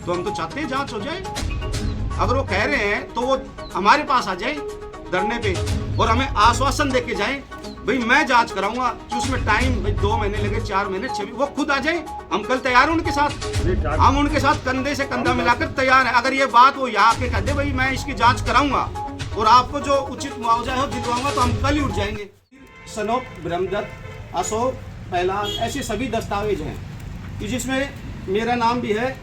तो हम तो चाहते हैं जांच हो जाए। अगर वो कह रहे हैं तो वो हमारे पास आ जाए धरने पे और हमें आश्वासन देके जाए, भाई मैं जांच कराऊंगा कि उसमें टाइम भाई 2 महीने लगे, 4 महीने, 6 महीने, वो खुद आ जाए। हम कल तैयार हैं उनके साथ, हम उनके साथ कंधे से कंधा मिलाकर तैयार हैं। अगर ये बात वो यहाँ के कहते भाई मैं इसकी जांच कराऊंगा और आपको जो उचित मुआवजा है वो दिलवाऊंगा, तो हम कल ही उठ जाएंगे। सनोप, ब्रह्मदत्त, अशोक, पहलाज, ऐसे सभी दस्तावेज हैं कि जिसमें मेरा नाम भी है।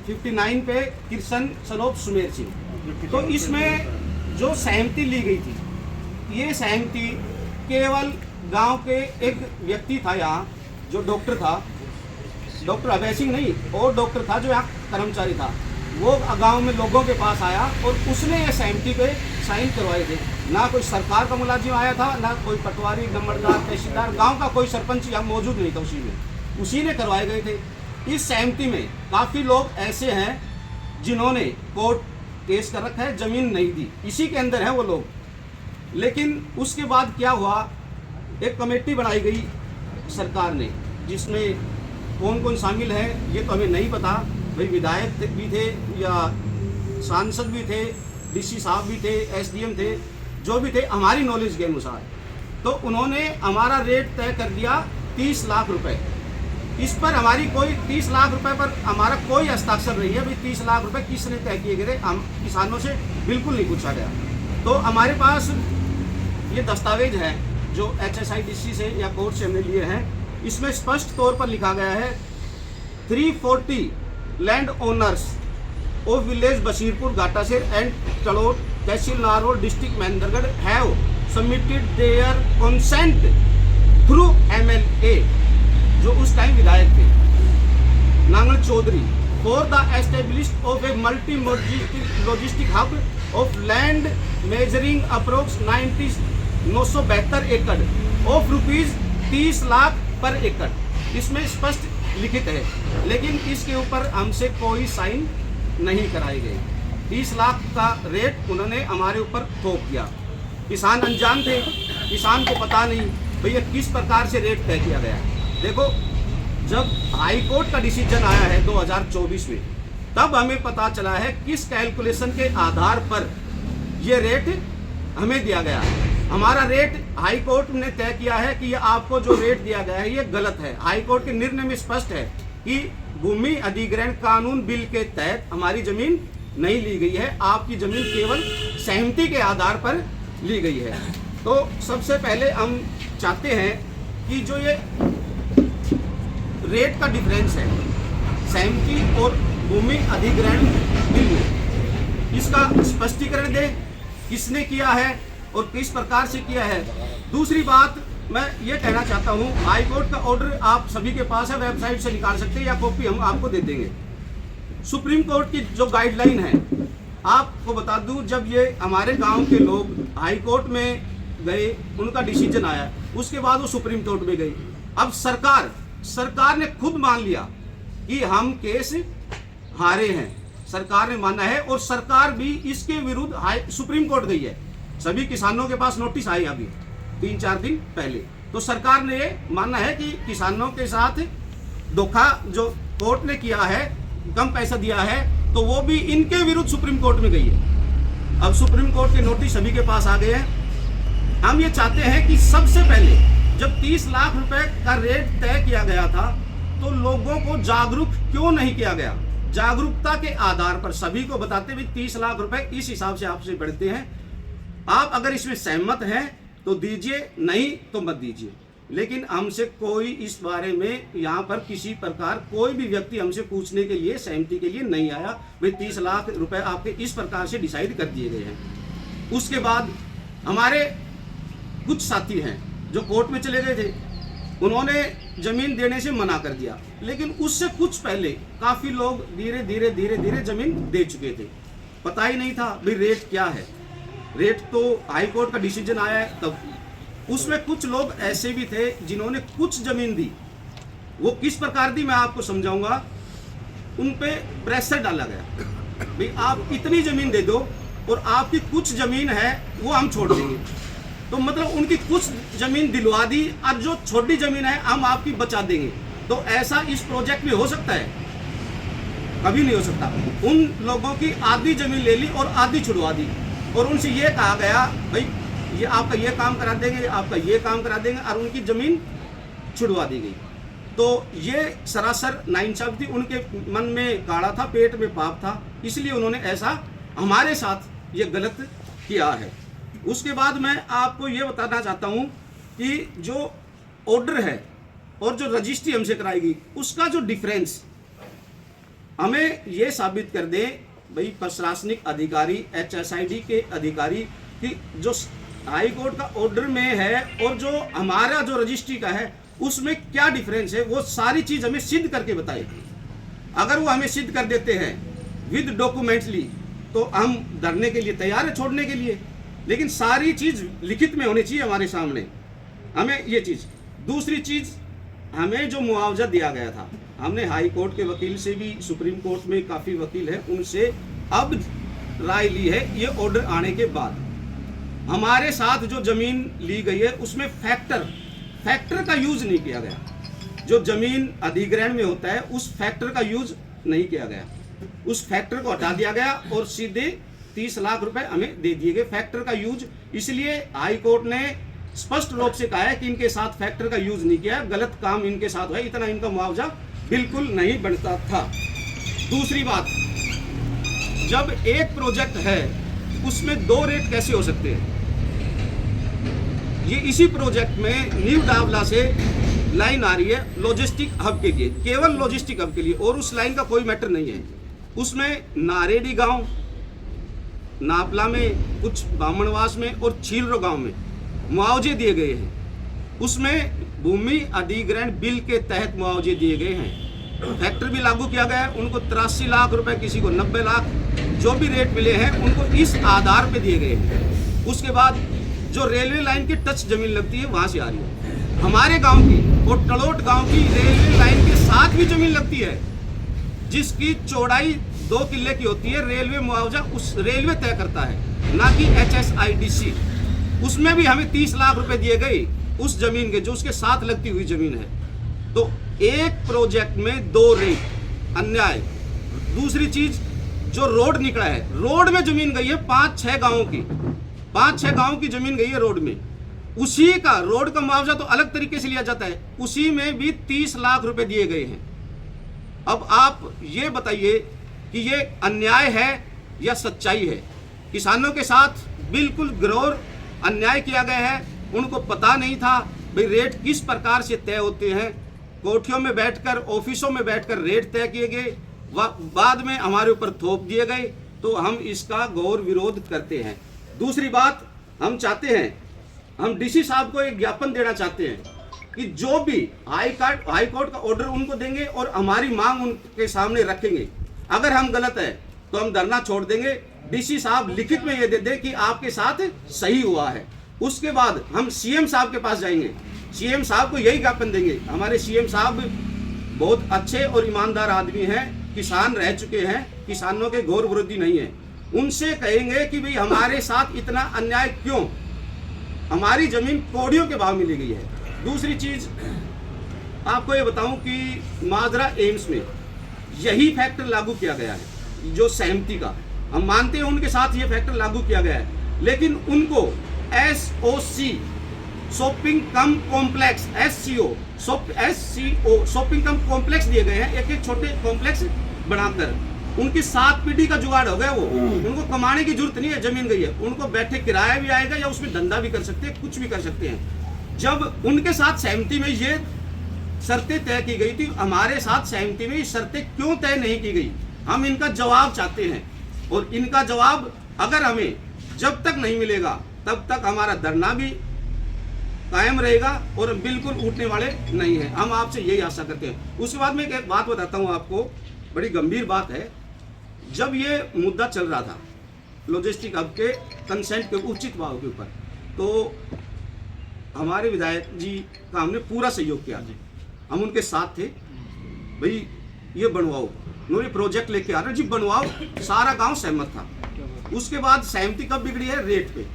59 पे किशन सनोप सुमेर सिंह। तो इसमें जो सहमति ली गई थी, ये सहमति केवल गांव के एक व्यक्ति था यहाँ, जो डॉक्टर था, डॉक्टर अभय सिंह नहीं, और डॉक्टर था जो यहाँ कर्मचारी था, वो गांव में लोगों के पास आया और उसने ये सहमति पे साइन करवाए थे। ना कोई सरकार का मुलाजिम आया था, ना कोई पटवारी, नंबरदार, तहसीलदार, गांव का कोई सरपंच यहाँ मौजूद नहीं था उसी में, उसी ने करवाए गए थे। इस सहमति में काफ़ी लोग ऐसे हैं जिन्होंने कोर्ट केस कर रखा है, ज़मीन नहीं दी, इसी के अंदर है वो लोग। लेकिन उसके बाद क्या हुआ, एक कमेटी बनाई गई सरकार ने, जिसमें कौन कौन शामिल है ये तो हमें नहीं पता, भाई विधायक भी थे या सांसद भी थे, डीसी साहब भी थे, एसडीएम थे, जो भी थे हमारी नॉलेज के अनुसार। तो उन्होंने हमारा रेट तय कर दिया 30 लाख रुपए। इस पर हमारी कोई 30 लाख रुपए पर हमारा कोई हस्ताक्षर नहीं है, भाई 30 लाख रुपए किसने तय किए गए, हम किसानों से बिल्कुल नहीं पूछा गया। तो हमारे पास ये दस्तावेज है जो HSIDC से या कोर्ट से हमने लिए हैं। इसमें स्पष्ट तौर पर लिखा गया है 340 land owners of village Bashirpur Ghatasir and Chalot, tehsil Narol, district Mahendragarh have submitted their consent through MLA, जो उस टाइम विधायक थे, Nangal Chaudhary, for the established of a multi logistic hub of land measuring approx 972 एकड़ ऑफ ₹30 लाख पर एकड़। इसमें स्पष्ट लिखित है, लेकिन इसके ऊपर हमसे कोई साइन नहीं कराए गए। 30 लाख का रेट उन्होंने हमारे ऊपर थोप दिया। किसान अनजान थे, किसान को पता नहीं भैया किस प्रकार से रेट तय किया गया है। देखो, जब हाई कोर्ट का डिसीजन आया है 2024 में, तब हमें पता चला है किस कैलकुलेशन के आधार पर ये रेट हमें दिया गया है। हमारा रेट हाई कोर्ट ने तय किया है कि ये आपको जो रेट दिया गया है ये गलत है। हाई कोर्ट के निर्णय में स्पष्ट है कि भूमि अधिग्रहण कानून बिल के तहत हमारी जमीन नहीं ली गई है, आपकी जमीन केवल सहमति के आधार पर ली गई है। तो सबसे पहले हम चाहते हैं कि जो ये रेट का डिफरेंस है सहमति और भूमि अधिग्रहण बिल में, इसका स्पष्टीकरण दे, किसने किया है और किस प्रकार से किया है। दूसरी बात मैं ये कहना चाहता हूँ, हाई कोर्ट का ऑर्डर आप सभी के पास है, वेबसाइट से निकाल सकते हैं या कॉपी हम आपको दे देंगे। सुप्रीम कोर्ट की जो गाइडलाइन है, आपको बता दूं, जब ये हमारे गांव के लोग हाई कोर्ट में गए, उनका डिसीजन आया, उसके बाद वो सुप्रीम कोर्ट में गई। अब सरकार ने खुद मान लिया कि हम केस हारे हैं, सरकार ने माना है, और सरकार भी इसके विरुद्ध सुप्रीम कोर्ट गई है। सभी किसानों के पास नोटिस आई अभी 3-4 दिन पहले। तो सरकार ने ये माना है कि किसानों के साथ धोखा जो कोर्ट ने किया है, कम पैसा दिया है, तो वो भी इनके विरुद्ध सुप्रीम कोर्ट में गई है। अब सुप्रीम कोर्ट के नोटिस सभी के पास आ गए हैं। हम ये चाहते हैं कि सबसे पहले जब 30 लाख रुपए का रेट तय किया गया था, तो लोगों को जागरूक क्यों नहीं किया गया। जागरूकता के आधार पर सभी को बताते हुए 30 लाख रुपए इस हिसाब से आपसे बढ़ते हैं। आप अगर इसमें सहमत हैं तो दीजिए, नहीं तो मत दीजिए। लेकिन हमसे कोई इस बारे में यहाँ पर किसी प्रकार कोई भी व्यक्ति हमसे पूछने के लिए, सहमति के लिए नहीं आया। भाई 30 लाख रुपए आपके इस प्रकार से डिसाइड कर दिए गए हैं। उसके बाद हमारे कुछ साथी हैं जो कोर्ट में चले गए थे, उन्होंने जमीन देने से मना कर दिया, लेकिन उससे कुछ पहले काफ़ी लोग धीरे धीरे जमीन दे चुके थे। पता ही नहीं था भाई रेट क्या है। रेट तो हाई कोर्ट का डिसीजन आया है तब। उसमें कुछ लोग ऐसे भी थे जिन्होंने कुछ जमीन दी, वो किस प्रकार दी मैं आपको समझाऊंगा। उन पे प्रेशर डाला गया, भाई आप इतनी जमीन दे दो और आपकी कुछ जमीन है वो हम छोड़ देंगे। तो मतलब उनकी कुछ जमीन दिलवा दी और जो छोटी जमीन है हम आपकी बचा देंगे। तो ऐसा इस प्रोजेक्ट में हो सकता है? कभी नहीं हो सकता। उन लोगों की आधी जमीन ले ली और आधी छुड़वा दी और उनसे ये कहा गया भाई ये आपका ये काम करा देंगे, आपका ये काम करा देंगे, और उनकी जमीन छुड़वा दी गई। तो ये सरासर नाइंसाफी थी, उनके मन में काढ़ा था, पेट में पाप था, इसलिए उन्होंने ऐसा हमारे साथ ये गलत किया है। उसके बाद मैं आपको ये बताना चाहता हूँ कि जो ऑर्डर है और जो रजिस्ट्री हमसे कराई गई उसका जो डिफरेंस हमें ये साबित कर दे भाई प्रशासनिक अधिकारी HSID के अधिकारी कि जो हाई कोर्ट का ऑर्डर में है और जो हमारा जो रजिस्ट्री का है उसमें क्या डिफरेंस है, वो सारी चीज हमें सिद्ध करके बताए। अगर वो हमें सिद्ध कर देते हैं विद डॉक्यूमेंटली तो हम धरने के लिए तैयार है, छोड़ने के लिए, लेकिन सारी चीज लिखित में होनी चाहिए हमारे सामने। हमें ये चीज, दूसरी चीज हमें जो मुआवजा दिया गया था, हमने हाई कोर्ट के वकील से भी, सुप्रीम कोर्ट में काफी वकील है उनसे अब राय ली है। ये ऑर्डर आने के बाद हमारे साथ जो जमीन ली गई है उसमें फैक्टर का यूज नहीं किया गया। जो जमीन अधिग्रहण में होता है उस फैक्टर का यूज नहीं किया गया, उस फैक्टर को हटा दिया गया और सीधे 30 लाख रुपए हमें दे दिए गए। फैक्टर का यूज इसलिए हाई कोर्ट ने स्पष्ट रूप से कहा है कि इनके साथ फैक्टर का यूज नहीं किया, गलत काम इनके साथ हुआ, इतना इनका मुआवजा बिल्कुल नहीं बनता था। दूसरी बात, जब एक प्रोजेक्ट है उसमें 2 रेट कैसे हो सकते हैं? ये इसी प्रोजेक्ट में न्यू डावला से लाइन आ रही है लॉजिस्टिक हब के लिए, केवल लॉजिस्टिक हब के लिए, और उस लाइन का कोई मैटर नहीं है। उसमें नारेडी गांव, नापला में, कुछ बामणवास में और छीलरो गांव में मुआवजे दिए गए हैं। उसमें भूमि अधिग्रहण बिल के तहत मुआवजे दिए गए हैं। फैक्टर भी लागू किया गया है, उनको 83 लाख रुपए, किसी को 90 लाख, जो भी रेट मिले हैं उनको इस आधार पे दिए गए हैं। उसके बाद जो रेलवे लाइन की टच जमीन लगती है वहां से आ रही है। हमारे गांव की और तड़ोट गांव की रेलवे लाइन के साथ भी जमीन लगती है जिसकी चौड़ाई 2 किले की होती है। रेलवे मुआवजा उस रेलवे तय करता है, ना कि HSIDC। उसमें भी हमें 30 लाख रुपए दिए गए उस जमीन के, जो उसके साथ लगती हुई जमीन है। तो एक प्रोजेक्ट में 2 रेट, अन्याय। दूसरी चीज, जो रोड निकला है, रोड में जमीन गई है 5-6 गांवों की, 5-6 गांव की जमीन गई है रोड में, उसी का रोड का मुआवजा तो अलग तरीके से लिया जाता है, उसी में भी 30 लाख रुपए दिए गए हैं। अब आप ये बताइए कि ये अन्याय है या सच्चाई है? किसानों के साथ बिल्कुल घोर अन्याय किया गया है। उनको पता नहीं था भाई रेट किस प्रकार से तय होते हैं। कोठियों में बैठकर, ऑफिसों में बैठकर रेट तय किए गए, बाद में हमारे ऊपर थोप दिए गए। तो हम इसका घोर विरोध करते हैं। दूसरी बात, हम चाहते हैं, हम DC साहब को एक ज्ञापन देना चाहते हैं कि जो भी हाई कोर्ट का ऑर्डर उनको देंगे और हमारी मांग उनके सामने रखेंगे। अगर हम गलत है तो हम धरना छोड़ देंगे। DC साहब लिखित में ये दे दे कि आपके साथ सही हुआ है। उसके बाद हम CM साहब के पास जाएंगे, CM साहब को यही ज्ञापन देंगे। हमारे CM साहब बहुत अच्छे और ईमानदार आदमी हैं, किसान रह चुके हैं, किसानों के घोर विरोधी नहीं है। उनसे कहेंगे कि भाई हमारे साथ इतना अन्याय क्यों, हमारी जमीन कौड़ियों के भाव मिली गई है। दूसरी चीज आपको ये बताऊं कि माजरा एम्स में यही फैक्टर लागू किया गया है, जो सहमति का, हम मानते हैं उनके साथ ये फैक्टर लागू किया गया है, लेकिन उनको SOC शॉपिंग कम कॉम्प्लेक्स, SCO शॉपिंग कम कॉम्प्लेक्स दिए गए हैं। एक एक छोटे कॉम्प्लेक्स बनाकर उनकी 7 पीढ़ी का जुगाड़ हो गया। वो उनको कमाने की जरूरत नहीं है, जमीन गई है, उनको बैठे किराया भी आएगा या उसमें धंधा भी कर सकते हैं, कुछ भी कर सकते हैं। जब उनके साथ सहमति में ये शर्तें तय की गई थी, हमारे साथ सहमति में ये शर्तें क्यों तय नहीं की गई? हम इनका जवाब चाहते हैं, और इनका जवाब अगर हमें जब तक नहीं मिलेगा तब तक हमारा धरना भी कायम रहेगा और बिल्कुल उठने वाले नहीं हैं। हम आपसे यही आशा करते हैं। उसके बाद में एक बात बताता हूँ आपको, बड़ी गंभीर बात है। जब ये मुद्दा चल रहा था लॉजिस्टिक हब के कंसेंट के उचित भाव के ऊपर, तो हमारे विधायक जी का हमने पूरा सहयोग किया। हम उनके साथ थे, भाई ये बनवाओ, उन्होंने प्रोजेक्ट लेके आ रहे जी, बनवाओ, सारा गांव सहमत था। उसके बाद सहमति कब बिगड़ी है? रेट पे।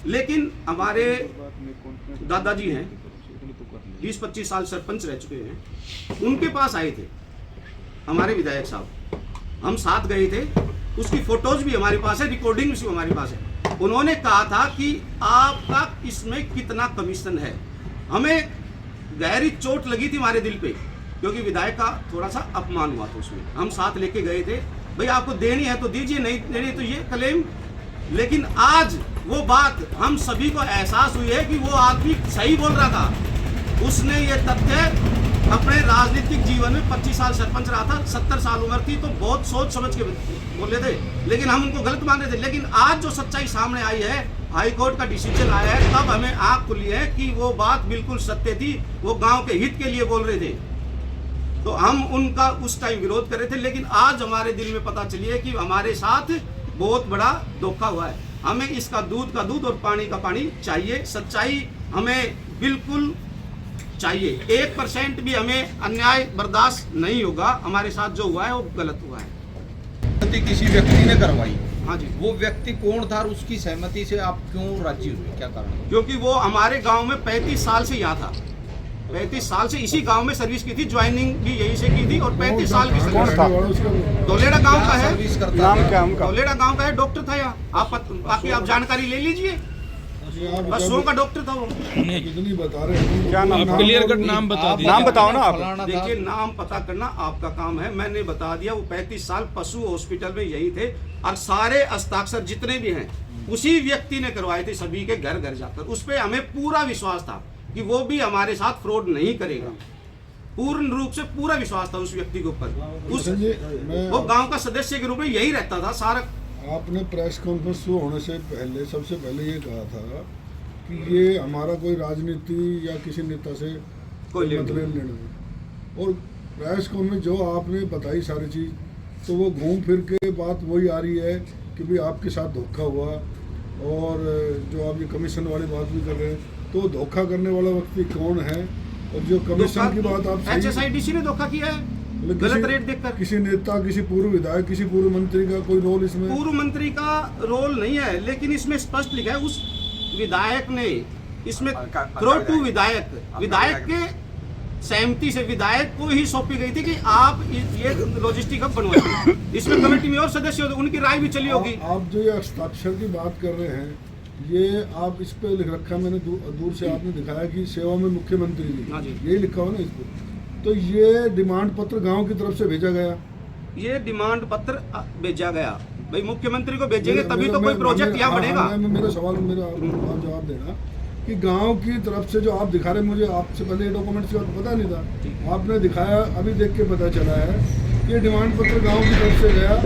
लेकिन हमारे दादाजी हैं, 20-25 साल सरपंच रह चुके हैं, उनके पास आए थे हमारे विधायक साहब हम साथ गए थे, उसकी फोटोज भी हमारे पास है, रिकॉर्डिंग भी हमारे पास है। उन्होंने कहा था कि आपका इसमें कितना कमीशन है। हमें गहरी चोट लगी थी हमारे दिल पे, क्योंकि विधायक का थोड़ा सा अपमान हुआ था उसमें। हम साथ लेके गए थे, भाई आपको देनी है तो दीजिए, नहीं देनी तो ये क्लेम। लेकिन आज वो बात हम सभी को एहसास हुई है कि वो आदमी सही बोल रहा था। उसने ये तथ्य अपने राजनीतिक जीवन में 25 साल सरपंच रहा था, 70 साल उम्र थी, तो बहुत सोच समझ के बोले थे, लेकिन हम उनको गलत मान रहे थे। लेकिन आज जो सच्चाई सामने आई है, हाई कोर्ट का डिसीजन आया है, तब हमें आंख खुली है कि वो बात बिल्कुल सत्य थी। वो गांव के हित के लिए बोल रहे थे, तो हम उनका उस टाइम विरोध कर रहे थे। लेकिन आज हमारे दिल में पता चली है कि हमारे साथ बहुत बड़ा धोखा हुआ है। हमें इसका दूध का दूध और पानी का पानी चाहिए। सच्चाई हमें बिल्कुल चाहिए। 1% भी हमें अन्याय बर्दाश्त नहीं होगा। हमारे साथ जो हुआ है वो गलत हुआ है। किसी व्यक्ति ने करवाई, हाँ जी। वो व्यक्ति कौन था और उसकी सहमति से आप क्यों राजी हुए, क्या कारण? क्योंकि वो हमारे गांव में 35 साल से यहाँ था। 35 साल से इसी गांव में सर्विस की थी, ज्वाइनिंग भी यहीं से की थी, और 35 साल की सर्विस था। दौलेड़ा गांव का है, सर्विस करता था। दौलेड़ा गांव का है, डॉक्टर था यहाँ। बाकी आप जानकारी ले लीजिए, पशुओं का डॉक्टर था वो। कितनी बता रहे हैं, क्या नाम? क्लियर कट नाम बता दीजिए। नाम बताओ ना आप। देखिए, नाम पता करना आपका काम है, मैंने बता दिया। वो 35 साल पशु हॉस्पिटल में यही थे, और सारे हस्ताक्षर जितने भी हैं उसी व्यक्ति ने करवाए थे, सभी के घर घर जाकर। उस पर हमें पूरा विश्वास था कि वो भी हमारे साथ फ्रॉड नहीं करेगा। पूर्ण रूप से पूरा विश्वास था उस व्यक्ति के ऊपर। उस वो गांव का सदस्य के रूप में यही रहता था सारा। आपने प्रेस कॉन्फ्रेंस शुरू होने से पहले सबसे पहले ये कहा था कि ये हमारा कोई राजनीति या किसी नेता से कोई मतलब नहीं। और प्रेस कॉन्फ्रेंस जो आपने बताई सारी चीज़, तो वो घूम फिर के बात वही आ रही है कि भाई आपके साथ धोखा हुआ। और जो आप ये कमीशन वाली बात भी कर रहे हैं, तो धोखा करने वाला व्यक्ति कौन है? और जो कमीशन की बात आप HSIDC ने धोखा किया है, गलत रेट देखकर। किसी नेता, किसी पूर्व विधायक, किसी पूर्व मंत्री का कोई रोल इसमें? पूर्व मंत्री का रोल नहीं है, लेकिन इसमें स्पष्ट लिखा है उस विधायक ने, इसमें करोड़ टू विधायक के सहमति से विधायक को ही सौंपी गई थी कि आप ये लॉजिस्टिक हब बनवाइए। इसमें कमेटी में और सदस्य होते, उनकी राय भी चली होगी। आप जो ये हस्ताक्षर की बात कर रहे हैं, ये आप इस पे लिख रखा, मैंने दूर से आपने दिखाया कि सेवा में मुख्यमंत्री जी, यही लिखा हुआ ना इस पर। तो ये डिमांड पत्र गांव की तरफ से भेजा गया? ये डिमांड पत्र भेजा गया, भाई मुख्यमंत्री को भेजेंगे तभी तो कोई प्रोजेक्ट यहाँ बढ़ेगा। मेरा सवाल, मेरा जवाब देना कि गांव की तरफ से जो आप दिखा रहे हैं, मुझे आपसे पहले ये डॉक्यूमेंट्स का पता नहीं था, आपने दिखाया, अभी देख के पता चला है कि ये डिमांड पत्र गांव की तरफ से गया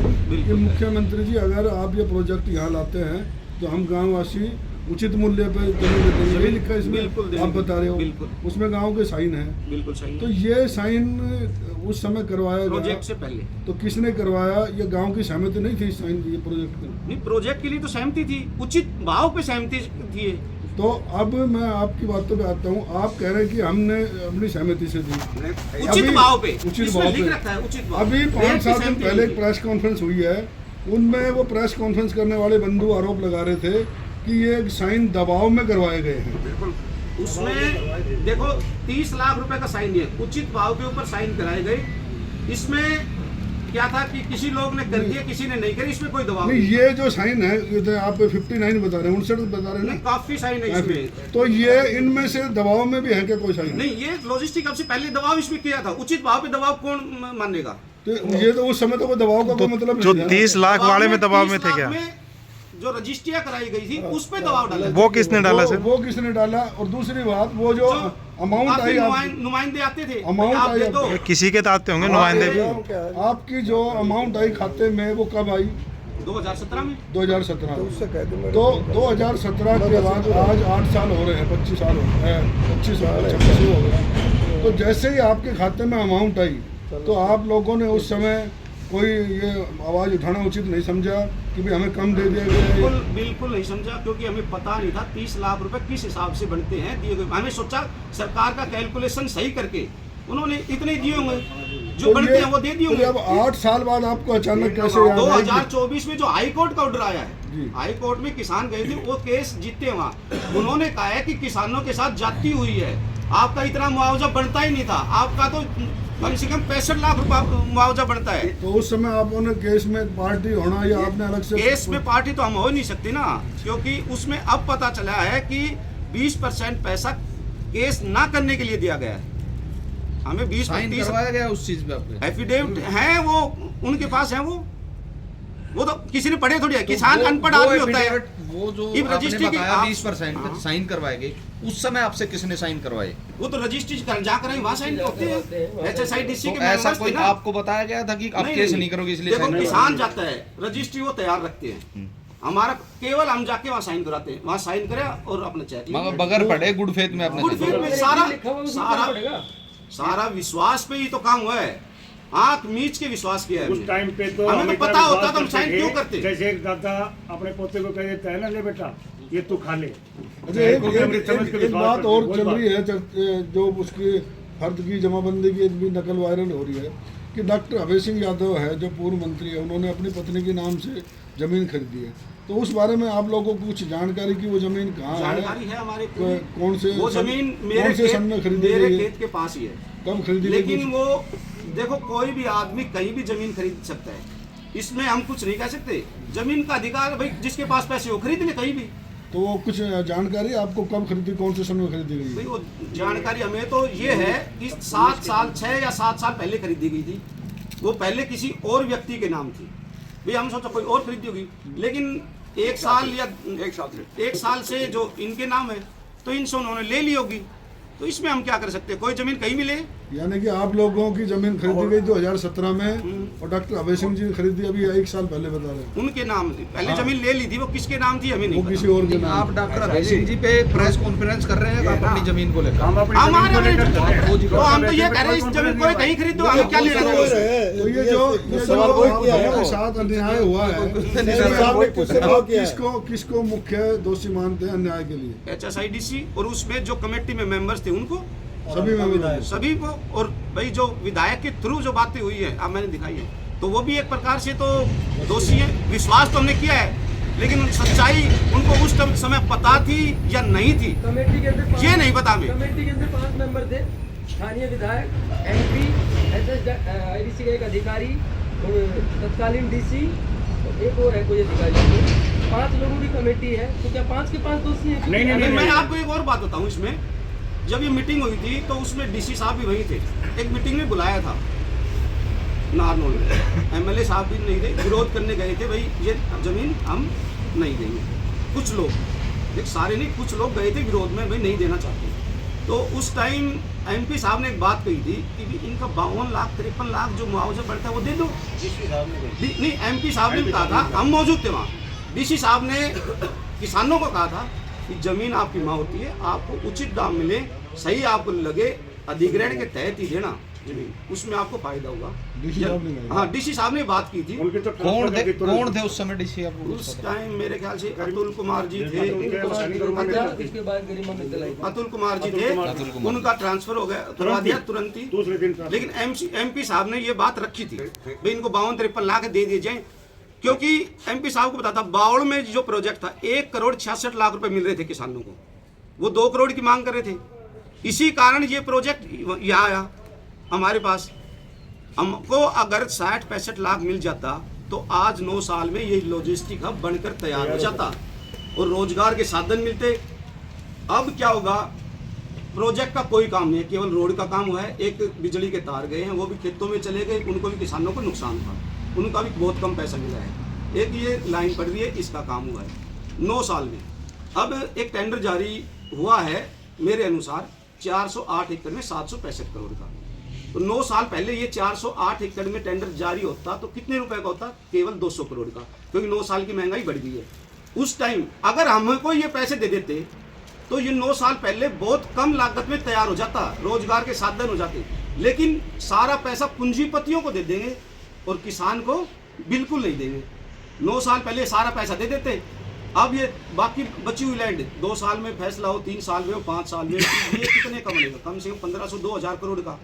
कि मुख्यमंत्री जी अगर आप ये प्रोजेक्ट यहाँ लाते हैं तो हम गाँववासी उचित मूल्य पे जमीन देते हैं। यही लिखा है इसमें, आप बता रहे हो। उसमें गांव के साइन है, बिल्कुल साइन। तो ये साइन उस समय करवाया प्रोजेक्ट से पहले, तो किसने करवाया? ये गांव की सहमति नहीं थी साइन ये प्रोजेक्ट में? नहीं, प्रोजेक्ट के लिए तो सहमति थी, उचित भाव पे सहमति थी। तो अब मैं आपकी बातों पे आता हूँ। आप कह रहे हैं कि हमने अपनी सहमति से दी, उचित भाव पे, उचित भाव पे। अभी 5-7 दिन पहले एक प्रेस कॉन्फ्रेंस हुई है, उनमें वो प्रेस कॉन्फ्रेंस करने वाले बंधु आरोप लगा रहे थे कि ये साइन दबाव में करवाए गए हैं। बिल्कुल, उसमें देखो 30 लाख रुपए का साइन है, उचित भाव के ऊपर साइन कराए गए। इसमें क्या था कि किसी लोग ने कर दिया, किसी ने नहीं करी, इसमें कोई दबाव नहीं। ये जो साइन है, ये आप 59 बता रहे हैं, 59 बता रहे हैं, काफी साइन है इसमें। तो ये इनमें से दबाव में भी है क्या कोई साइन? नहीं, ये लॉजिस्टिक हब से पहले दबाव इसमें किया था। उचित भाव पे दबाव कौन मानेगा? तो ये तो उस समय तो कोई दबाव का कोई मतलब जो नहीं था। 30 लाख वाले में दबाव में थे क्या? जो रजिस्ट्रियां कराई गई थी उस पे दबाव डाला, वो किसने डाला सर? वो किसने डाला? और दूसरी बात, वो जो अमाउंट आई, नुमाइंदे आते थे, अमाउंट आई, किसी के आते होंगे नुमाइंदे भी। आपकी जो अमाउंट आई खाते में, वो कब आई? 2017 में। 2017 तो 2017 के बाद आज 8 साल हो रहे हैं, 25 साल हो गए, 25 साल 26 हो गए। तो जैसे ही आपके खाते में अमाउंट आई, तो आप लोगों ने उस समय कोई ये आवाज़ उठाना उचित नहीं समझा कि भाई हमें कम दे दिया गया? बिल्कुल नहीं समझा, क्योंकि हमें पता नहीं था 30 लाख रुपए किस हिसाब से बनते हैं दिए गए। हमें सोचा सरकार का कैलकुलेशन सही करके उन्होंने इतने दिए होंगे, जो बनते हैं वो दे दिए होंगे। अब 8 साल बाद आपको अचानक कैसे याद आया? 2024 में जो हाई कोर्ट का ऑर्डर आया है, हाई कोर्ट में किसान गए थे, वो केस जीते वहाँ। उन्होंने कहा है कि किसानों के साथ जाती हुई है, आपका इतना मुआवजा बनता ही नहीं था, आपका तो कम से कम 65 लाख रुपया मुआवजा बनता है। तो उस समय आपने केस में पार्टी होना या आपने अलग से केस में पार्टी तो हम हो नहीं सकती ना, क्योंकि उसमें अब पता चला है कि 20% पैसा केस ना करने के लिए दिया गया है। हमें 20 साइन करवाया गया उस चीज पे आपके? एफिडेविट है, वो उनके पास है, वो तो किसी ने पढ़े थोड़ी है, किसान अनपढ़ आदमी होता है। वो जो इब आपने रजिस्ट्री की बताया आप- 20% साइन करवाए गए, उस समय आपसे किसने साइन करवाए? वो तो रजिस्ट्री जहाँ कराई वहाँ साइन होते हैं, HSIDC तो के ऐसा मेंबर्स कोई थे ना। आपको बताया गया था कि आप केस नहीं करोगे इसलिए देखो, साइन किसान जाता है, रजिस्ट्री वो तैयार रखते हैं, हमारा केवल हम जाके वहाँ साइन कराते हैं, वहाँ साइन करे और अपना चेक मगर बगैर पढ़े गुड फेथ में आपने गुड sign फेथ में सारा विश्वास पे ही तो काम हुआ है, आंख मीच के विश्वास किया है उस हमने। टाइम पे तो हमें तो इतना पता होता विश्वास तो हम साइन करते क्यों थे, करते? जैसे एक दादा अपने पोते को कह देता है ना, ले बेटा ये तू खा ले। अच्छा, एक बात और चल रही है जो उसकी फर्द की जमाबंदी की एक भी नकल वायरल हो रही है कि डॉक्टर अभय सिंह यादव है जो पूर्व मंत्री है, उन्होंने अपनी पत्नी के नाम से जमीन खरीदी है। तो उस बारे में आप लोगों को कुछ जानकारी की वो जमीन कहाँ जानकारी है हमारे को। कौन से वो जमीन कौन से सन में खरीदी मेरे गई है? खेत के पास ही है। कब खरीदी गई? लेकिन वो देखो, कोई भी आदमी कहीं भी जमीन खरीद सकता है, इसमें हम कुछ नहीं कह सकते। जमीन का अधिकार भाई जिसके पास पैसे हो खरीद ले कहीं भी। तो वो कुछ जानकारी आपको कब खरीदी, कौन से सन में खरीदी गई भाई है? वो जानकारी हमें तो ये है कि 7 साल 6 या 7 साल पहले खरीदी गई थी। वो पहले किसी और व्यक्ति के नाम थी, भाई हम सोचा कोई और खरीदी होगी, लेकिन 1 साल या 1 साल से जो इनके नाम है तो इनसे उन्होंने ले ली होगी। तो इसमें हम क्या कर सकते हैं, कोई जमीन कहीं मिले। यानी कि आप लोगों की जमीन खरीदी गई 2017 में और डॉक्टर अभय सिंह जी ने खरीदी अभी 1 साल पहले बता रहे हैं। उनके नाम थी, पहले जमीन ले ली थी, वो किसके नाम थी हमें नहीं वो किसी पता। और के नाम। आप डॉक्टर अभय सिंह जी पे प्रेस कॉन्फ्रेंस कर रहे हैं आप अपनी जमीन को लेकर? हम अपनी जमीन हमारे को लेकर चले हैं। तो हम तो ये कह रहे हैं, इस जमीन को कहीं खरीदो, हमें क्या लेना देना उससे? तो ये जो आपके साथ अन्याय हुआ है, आप किसको मुख्य दोषी मानते हैं अन्याय के लिए? HSIDC और उसमें जो कमेटी में मेंबर्स थे उनको, सभी में सभी को, और भाई जो विधायक के थ्रू जो बातें हुई है अब मैंने दिखाई है, तो वो भी एक प्रकार से तो दोषी है। विश्वास तो हमने किया है, लेकिन सच्चाई उनको उस समय पता थी या नहीं थी, कमेटी के अंदर ये नहीं पता हमें। कमेटी के अंदर 5 मेंबर थे, स्थानीय विधायक, MP, HSIDC का एक अधिकारी और तत्कालीन DC और एक और है कोई अधिकारी। 5 लोगों की कमेटी है, तो क्या 5 के 5 दोषी हैं? नहीं, अभी मैं आपको एक और बात बताऊं, इसमें जब ये मीटिंग हुई थी तो उसमें DC साहब भी वहीं थे, एक मीटिंग में बुलाया था नारनौल में, MLA साहब भी नहीं थे, विरोध करने गए थे, भाई ये जमीन हम नहीं देंगे। कुछ लोग, एक सारे नहीं, कुछ लोग गए थे विरोध में, भाई नहीं देना चाहते। तो उस टाइम MP साहब ने एक बात कही थी कि भी इनका 52 लाख 53 लाख जो मुआवजा बढ़ता है वो दे दो। नहीं, MP साहब ने कहा था, हम मौजूद थे वहाँ। DC साहब ने किसानों को कहा था कि जमीन आपकी माँ होती है, आपको उचित दाम मिले, सही आपको लगे, अधिग्रहण के तहत ही देना जमीन, उसमें आपको फायदा होगा। DC साहब ने कहा। हाँ, DC साहब ने बात की थी। उनके तो कौन थे तुरंत- कौन थे उस समय DC आपको? उस टाइम मेरे ख्याल से अतुल कुमार जी थे, इसके बाद गरिमा मित्तल आई। अतुल कुमार जी थे, अतुल कुमार। उनका ट्रांसफर हो गया, करवा दिया तुरंत ही। दूसरे दिन लेकिन MP साहब ने ये बात रखी थी, भाई इनको 52-53 लाख दे दिए जाए, क्योंकि MP साहब को पता था बावड़ में जो प्रोजेक्ट था 1 करोड़ 66 लाख रुपए मिल रहे थे किसानों को, वो 2 करोड़ की मांग कर रहे थे। इसी कारण ये प्रोजेक्ट यहाँ आया हमारे पास। हमको अगर 60-65 लाख मिल जाता तो आज 9 साल में ये लॉजिस्टिक हब बनकर तैयार हो जाता और रोजगार के साधन मिलते। अब क्या होगा, प्रोजेक्ट का कोई काम नहीं है, केवल रोड का काम हुआ है, एक बिजली के तार गए हैं, वो भी खेतों में चले गए, उनको भी किसानों को नुकसान था, उनका भी बहुत कम पैसा मिला है। एक ये लाइन पड़ रही है, इसका काम हुआ है 9 साल में। अब एक टेंडर जारी हुआ है मेरे अनुसार 408 एकड़ में 765 करोड़ का। तो 9 साल पहले ये 408 एकड़ में टेंडर जारी होता तो कितने रुपए का होता? केवल 200 करोड़ का, क्योंकि 9 साल की महंगाई बढ़ गई है। उस टाइम अगर हमको ये पैसे दे देते तो ये 9 साल पहले बहुत कम लागत में तैयार हो जाता, रोजगार के साधन हो जाते। लेकिन सारा पैसा पूंजीपतियों को दे देंगे और किसान को बिल्कुल नहीं देंगे। 9 साल पहले सारा पैसा दे देते, अब ये बाकी बची हुई लैंड 2 साल में फैसला हो, 3 साल में हो, 5 साल में, ये कितने का बनेगा? कम से कम 1500-2000 करोड़ का।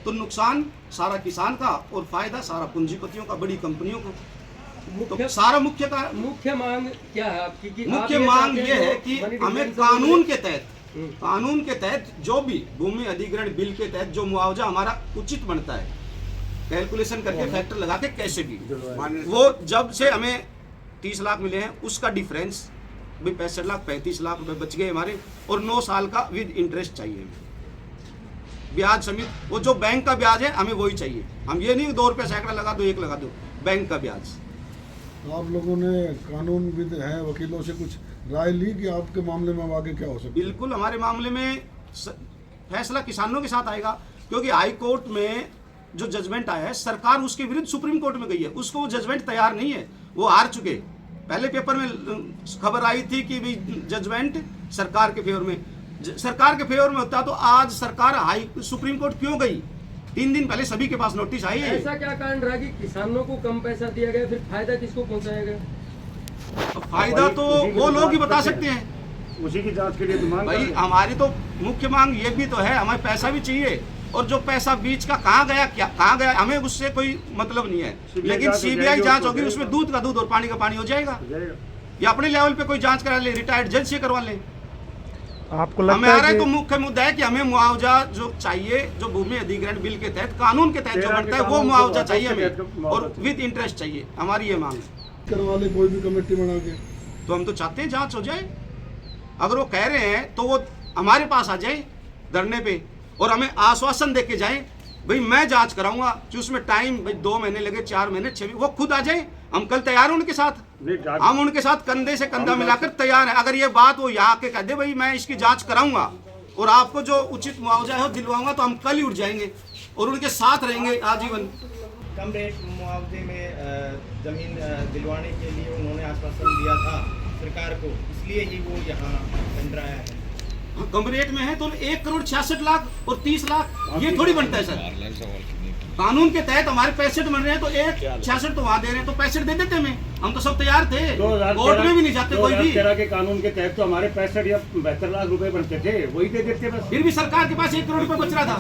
तो नुकसान सारा किसान का और फायदा सारा पूंजीपतियों का, बड़ी कंपनियों को। तो सारा मुख्य मांग क्या है आपकी? कि आप मुख्य मांग चाहते ये हैं है जो कि money हमें difference कानून के तहत कानून के तहत जो भी भूमि अधिग्रहण बिल के तहत जो मुआवजा हमारा उचित बनता है, कैलकुलेशन करके फैक्टर लगा के कैसे भी, वो जब से हमें 30 लाख मिले हैं उसका डिफरेंस भी 65 लाख 35 लाख रुपए बच गए हमारे, और 9 साल का विद इंटरेस्ट चाहिए, ब्याज समेत। वो जो बैंक का ब्याज है हमें वही चाहिए, हम ये नहीं 2 रुपये सैकड़ा लगा दो 1 लगा दो, बैंक का ब्याज। आप लोगों ने कानूनविद हैं, वकीलों से कुछ राय ली कि आपके मामले में अब आगे क्या हो सकता है? बिल्कुल, हमारे मामले में फैसला किसानों के साथ आएगा, क्योंकि हाई कोर्ट में जो जजमेंट आया है सरकार उसके विरुद्ध सुप्रीम कोर्ट में गई है, उसको वो जजमेंट तैयार नहीं है, वो हार चुके। पहले पेपर में खबर आई थी कि भी जजमेंट सरकार के फेवर में, सरकार के फेवर में होता तो आज सरकार हाई सुप्रीम कोर्ट क्यों गई? 3 दिन पहले सभी के पास नोटिस आई है। ऐसा क्या कारण रहा कि किसानों को कम पैसा दिया गया, फिर फायदा किसको पहुंचाया गया? फायदा तो वो लोग ही बता सकते हैं, उसी की जांच के लिए तो मांग भाई। कर रहे हैं। हमारी तो मुख्य मांग ये भी तो है, हमें पैसा भी चाहिए, और जो पैसा बीच का कहाँ गया, क्या कहाँ गया, हमें उससे कोई मतलब नहीं है। लेकिन सीबीआई जांच होगी, उसमें दूध का दूध और पानी का पानी हो जाएगा, या अपने लेवल पे कोई जांच करा ले, रिटायर्ड जज से करवा ले। आपको लगता हमारा है तो कि मुख्य मुद्दा है कि हमें मुआवजा जो चाहिए, जो भूमि अधिग्रहण बिल के तहत कानून के तहत जो बनता है वो मुआवजा चाहिए हमें, और विद इंटरेस्ट चाहिए, हमारी ये मांग है। करवा ले कोई भी कमेटी बना के। तो हम तो चाहते हैं जांच हो जाए, अगर वो कह रहे हैं तो वो हमारे पास आ जाए धरने पे, और हमें आश्वासन दे के जाए भाई मैं जांच कराऊंगा, कि उसमें टाइम भाई 2 महीने लगे, 4 महीने, 6 महीने, वो खुद आ जाए, हम कल तैयार हैं उनके साथ, हम उनके साथ कंधे से कंधा मिलाकर तैयार हैं। अगर ये बात वो यहाँ के कह दे भाई मैं इसकी जांच कराऊंगा और आपको जो उचित मुआवजा है वो दिलवाऊंगा, तो हम कल ही उठ जाएंगे और उनके साथ रहेंगे आजीवन। कम रेट मुआवजे में जमीन दिलवाने के लिए उन्होंने आश्वासन दिया था सरकार को, इसलिए ही वो यहाँ टेंडर आया है। कम रेट में है तो 1,66,00,000 और 30 लाख ये थोड़ी बनता है सर। कानून के तहत हमारे 65 बन रहे हैं तो 1,66 तो वहाँ दे रहे हैं, तो 65 दे देते हम तो सब तैयार थे, कोर्ट में भी नहीं जाते कोई भी। 2013 के कानून के तहत तो हमारे 65 या 72 लाख रुपए बनते थे, वही दे देते बस। फिर भी सरकार के पास 1 करोड़ रुपए बच रहा था।